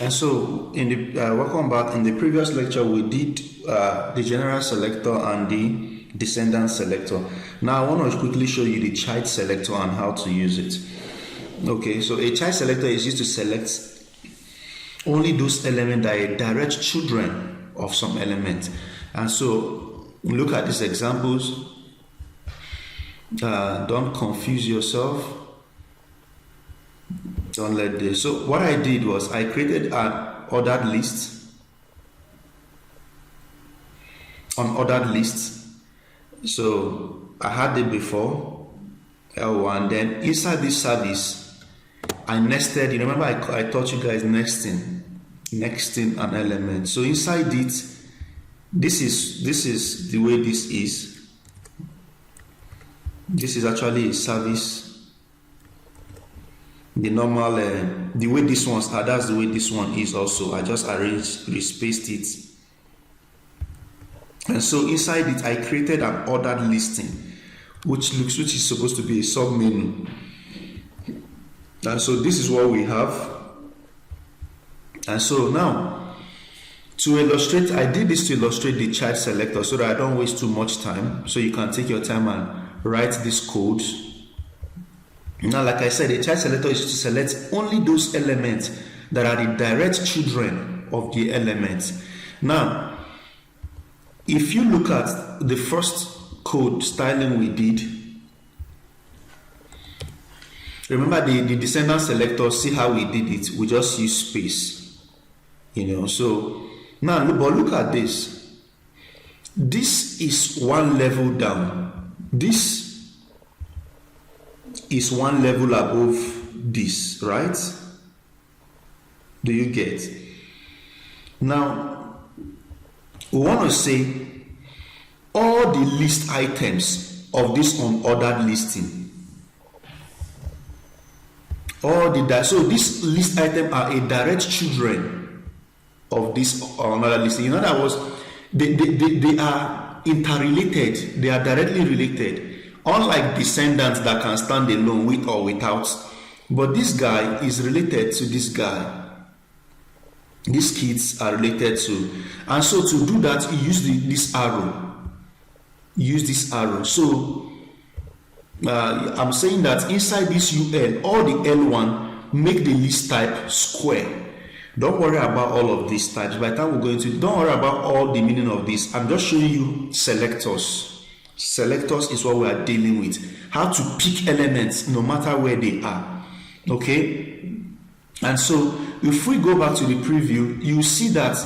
And so, in the welcome back. In the previous lecture, we did the general selector and the descendant selector. Now, I want to quickly show you the child selector and how to use it. Okay, so a child selector is used to select only those elements that are direct children of some element. And so, look at these examples. Don't confuse yourself. Don't let this. So what I did was I created an ordered list. So I had it before L1. Then inside this service, I nested. You remember I taught you guys nesting an element. So inside it, this is the way this is. This is actually a service. The normal, the way this one's are, that's the way this one is also. I just respaced it. And so inside it, I created an ordered listing, which is supposed to be a sub menu. And so this is what we have. And so now, to illustrate, I did this to illustrate the child selector so that I don't waste too much time. So you can take your time and write this code. Now, like I said, a child selector is to select only those elements that are the direct children of the elements. Now, if you look at the first code styling we did, remember the descendant selector, see how we did it? We just use space, So now, but look at this. This is one level down. This is one level above this, right? Do you get? Now, we want to say all the list items of this unordered listing. So this list item are a direct children of this unordered listing. In other words, they are interrelated. They are directly related. Unlike descendants that can stand alone with or without, but this guy is related to this guy. These kids are related to, and so to do that, you use this arrow. Use this arrow. So I'm saying that inside this UL, all the L1 make the list type square. Don't worry about all of these types. By the time we're going to, don't worry about all the meaning of this. I'm just showing you selectors. Selectors is what we are dealing with. How to pick elements no matter where they are. Okay? And so if we go back to the preview, you see that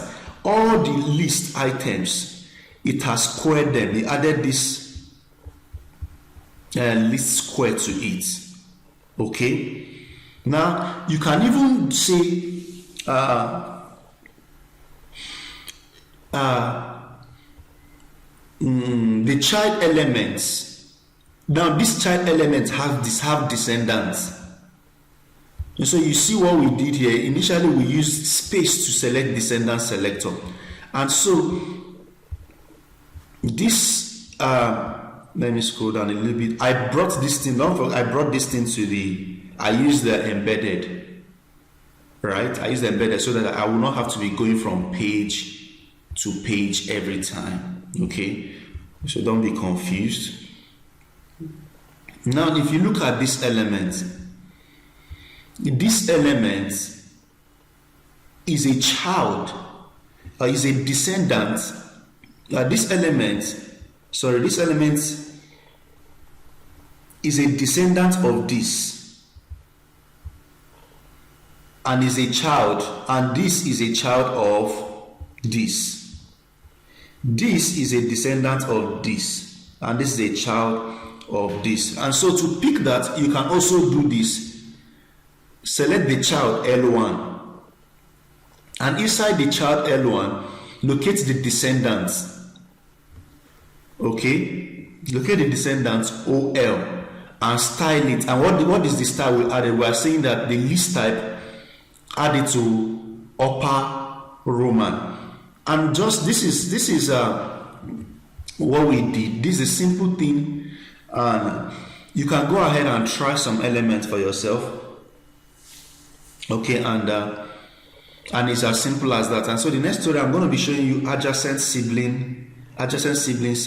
all the list items, it has squared them. They added this list square to it. Okay? Now you can even say the child elements. Now these child elements have descendants. And so you see what we did here. Initially we used space to select descendant selector. And so this let me scroll down a little bit. I brought this thing, I brought this thing I used the embedded. Right? I used the embedded so that I will not have to be going from page to page every time. Okay, so don't be confused. Now if you look at this element is a child is a descendant. This element is a descendant of this and is a child, and this is a child of this. This is a descendant of this, and this is a child of this. And so to pick that, you can also do this. Select the child L1, and inside the child L1, locate the descendants. Okay? Locate the descendants OL and style it. And what is the style we added? We are saying that the list type added to upper Roman. And just this is what we did. This is a simple thing, and you can go ahead and try some elements for yourself. Okay, and And it's as simple as that. And so the next tutorial, I'm going to be showing you adjacent sibling selection.